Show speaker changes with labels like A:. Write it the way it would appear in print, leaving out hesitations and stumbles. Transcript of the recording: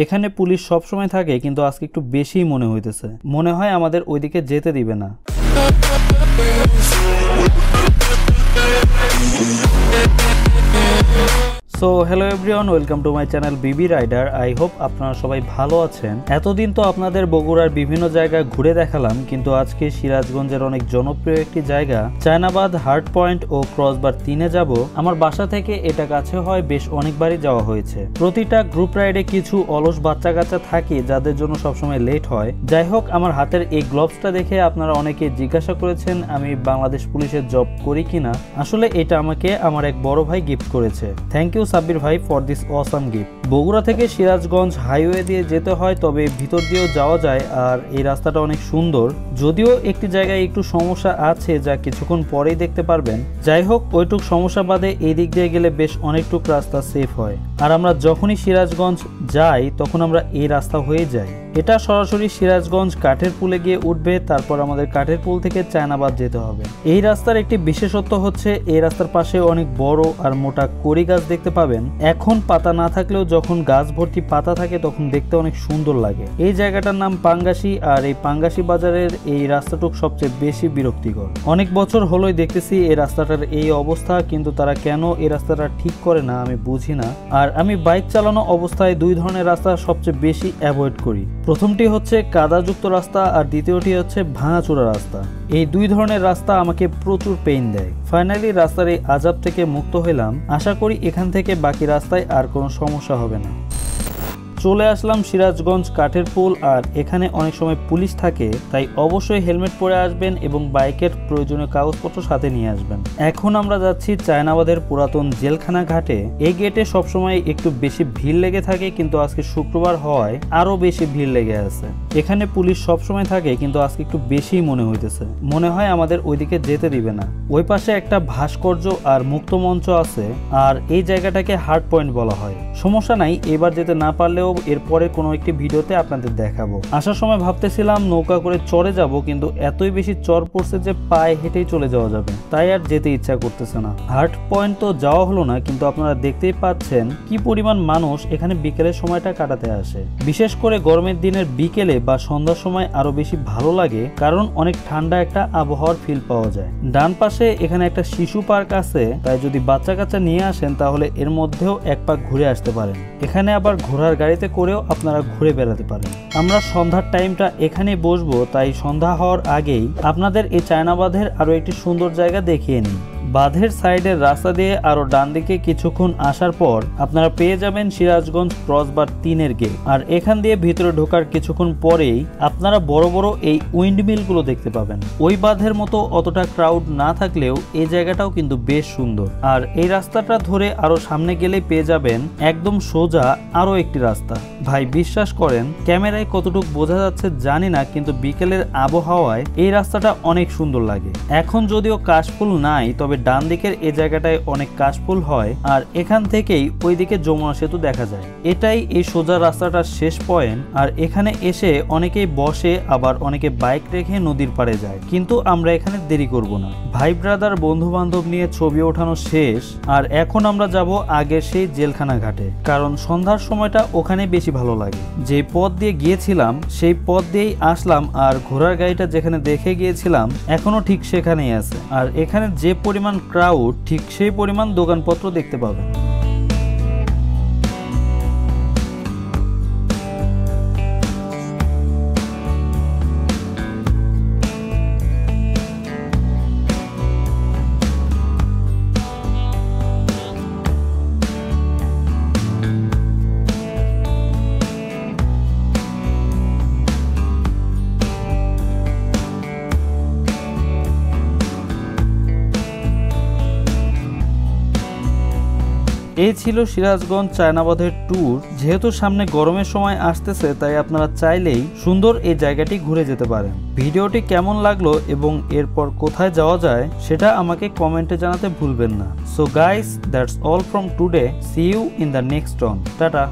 A: এখানে পুলিশ সব সময় থাকে কিন্তু আজকে একটু বেশিই মনে হইতেছে। মনে হয় আমাদের ওইদিকে যেতে দিবে না। So hello everyone, welcome to my channel Bibi rider. I hope আপনারা সবাই ভালো আছেন। এতদিন তো আপনাদের বগুড়ার বিভিন্ন জায়গা ঘুরে দেখালাম, কিন্তু আজকে সিরাজগঞ্জের অনেক জনপ্রিয় একটি জায়গা চায়নাবাদ, হার্ট পয়েন্ট ও ক্রসবার 3-এ যাব। আমার বাসা থেকে এটা কাছে হয়, বেশ অনেকবারই যাওয়া হয়েছে। প্রতিটা গ্রুপ রাইডে কিছু অলস বাচ্চা কাচ্চা থাকে যাদের জন্য সবসময় লেট হয়। যাই হোক, আমার হাতের এই গ্লোভসটা দেখে আপনারা অনেকে জিজ্ঞাসা করেছেন আমি বাংলাদেশ পুলিশের জব করি কিনা। আসলে এটা আমাকে আমার এক বড় ভাই গিফট করেছে। থ্যাংক ইউ সাব্বির ভাই for this awesome gift. Bogura থেকে সিরাজগঞ্জ হাইওয়ে দিয়ে যেতে হয়, তবে ভিতর দিয়েও যাওয়া যায়। আর এই রাস্তাটা অনেক সুন্দর, যদিও একটি জায়গায় একটু সমস্যা আছে যা কিছুক্ষণ পরেই দেখতে পারবেন। যাই হোক, ওইটুক সমস্যা বাদে এই দিক দিয়ে গেলে বেশ অনেকটুক রাস্তা সেফ হয়। আর আমরা যখনই সিরাজগঞ্জ যাই তখন আমরা এই রাস্তা হয়ে যাই। এটা সরাসরি সিরাজগঞ্জ কাঠের পুলে গিয়ে উঠবে, তারপর আমাদের কাঠের পুল থেকে চায়নাবাদ যেতে হবে। এই রাস্তার একটি বিশেষত্ব হচ্ছে এই রাস্তার পাশে অনেক বড় আর মোটা কড়ি গাছ দেখতে পাবেন। এখন পাতা না থাকলেও যখন গাছ ভর্তি পাতা থাকে তখন দেখতে অনেক সুন্দর লাগে। এই জায়গাটার নাম পাঙ্গাসি, আর এই পাঙ্গাসি বাজারের এই রাস্তাটুক সবচেয়ে বেশি বিরক্তিকর। অনেক বছর হলোই দেখতেছি এই রাস্তাটার এই অবস্থা, কিন্তু তারা কেন এই রাস্তাটা ঠিক করে না আমি বুঝি না। আর আমি বাইক চালানো অবস্থায় দুই ধরনের রাস্তা সবচেয়ে বেশি অ্যাভয়েড করি। প্রথমটি হচ্ছে কাদাযুক্ত রাস্তা, আর দ্বিতীয়টি হচ্ছে ভাঙাচোরা রাস্তা। এই দুই ধরনের রাস্তা আমাকে প্রচুর পেইন দেয়। ফাইনালি রাস্তার এই আজাব থেকে মুক্ত হলাম। আশা করি এখান থেকে বাকি রাস্তায় আর কোনো সমস্যা হবে না। চলে আসলাম সিরাজগঞ্জ কাঠের পুল, আর এখানে অনেক সময় পুলিশ থাকে, তাই অবশ্যই হেলমেট পরে আসবেন এবং বাইকের প্রয়োজনীয় কাগজপত্র সাথে নিয়ে আসবেন। এখন আমরা যাচ্ছি চায়নাবাদের পুরাতন জেলখানা ঘাটে। এই গেটে সবসময় একটু বেশি ভিড় লেগে থাকে, কিন্তু আজকে শুক্রবার হওয়ায় আরো বেশি ভিড় লেগে আছে। এখানে পুলিশ সবসময় থাকে কিন্তু আজকে একটু বেশিই মনে হইতেছে। মনে হয় আমাদের ওইদিকে যেতে দিবে না। ওই পাশে একটা ভাস্কর্য আর মুক্ত মঞ্চ আছে, আর এই জায়গাটাকে হার্ট পয়েন্ট বলা হয়। সমস্যা নাই, এবার যেতে না পারলেও এরপরে কোনো একটি ভিডিওতে আপনাদের দেখাবো। আসার সময় ভাবতেছিলাম নৌকা করে চড়ে যাব, কিন্তু এতই বেশি চর পড়ছে যে পায়ে হেঁটেই চলে যাওয়া যাবে, তাই আর যেতে ইচ্ছা করতেছে না। হার্ট পয়েন্ট তো যাওয়া হলো না, কিন্তু আপনারা দেখতেই পাচ্ছেন কি পরিমাণ মানুষ এখানে বিকেলের সময়টা কাটাতে আসে। বিশেষ করে গরমের দিনের বিকেলে বা সন্ধ্যার সময় আরো বেশি ভালো লাগে, কারণ অনেক ঠান্ডা একটা আবহাওয়ার ফিল পাওয়া যায়। ডান পাশে এখানে একটা শিশু পার্ক আছে, তাই যদি বাচ্চা কাচ্চা নিয়ে আসেন তাহলে এর মধ্যেও এক পাক ঘুরে আসতে পারেন। এখানে আবার ঘোড়ার গাড়িতে করেও আপনারা ঘুরে বেড়াতে পারেন। আমরা সন্ধ্যার টাইমটা এখানে বসবো, তাই সন্ধ্যা হওয়ার আগেই আপনাদের এই চায়নাবাঁধের আরো একটি সুন্দর জায়গা দেখিয়ে নিই। বাঁধের সাইডের রাস্তা দিয়ে আরো ডান দিকে কিছুক্ষণ আসার পর আপনারা পেয়ে যাবেন সিরাজগঞ্জ ক্রসবার 3-এর গেট। আর এখান দিয়ে ভিতরে ঢোকার কিছুক্ষণ পরেই আপনারা বড় বড় এই উইন্ডমিল গুলো দেখতে পাবেন। ওই বাঁধের মতো অতটা ক্রাউড না থাকলেও এই জায়গাটাও কিন্তু বেশ সুন্দর। আর এই রাস্তাটা ধরে আরো সামনে গেলেই পেয়ে যাবেন একদম সোজা আরো একটি রাস্তা। ভাই বিশ্বাস করেন, ক্যামেরায় কতটুকু বোঝা যাচ্ছে জানি না, কিন্তু বিকেলের আবহাওয়ায় এই রাস্তাটা অনেক সুন্দর লাগে। এখন যদিও কাশফুল নাই, তবে ডান দিকের এই জায়গাটায় অনেক কাশফুল হয়, আর এখান থেকেই ওইদিকে যমুনা সেতু দেখা যায়। এটাই এই সোজা রাস্তাটার শেষ পয়েন্ট। আর এখানে এসে অনেকেই বসে, আবার অনেকে বাইক রেখে নদীর পাড়ে যায়, কিন্তু আমরা এখানে দেরি করব না। ভাই ব্রাদার বন্ধু বান্ধব নিয়ে ছবি ওঠানো শেষ, আর এখন আমরা যাব আগের সেই জেলখানা ঘাটে, কারণ সন্ধ্যার সময়টা ওখানে বেশি ভালো লাগে। যে পথ দিয়ে গিয়েছিলাম সেই পথ দিয়েই আসলাম, আর ঘোড়ার গাড়িটা যেখানে দেখে গিয়েছিলাম এখনো ঠিক সেখানেই আছে। আর এখানে যে পরিমাণ ক্রাউড, ঠিক সেই পরিমাণ দোকানপত্র দেখতে পাবেন। এই ছিল সিরাজগঞ্জ চায়নাবাঁধের ট্যুর। যেহেতু সামনে গরমের সময় আসতেছে, তাই আপনারা চাইলেই সুন্দর এই জায়গাটি ঘুরে যেতে পারেন। ভিডিওটি কেমন লাগলো এবং এরপর কোথায় যাওয়া যায় সেটা আমাকে কমেন্টে জানাতে ভুলবেন না। So guys, that's all from today. See you in the next one. Tata.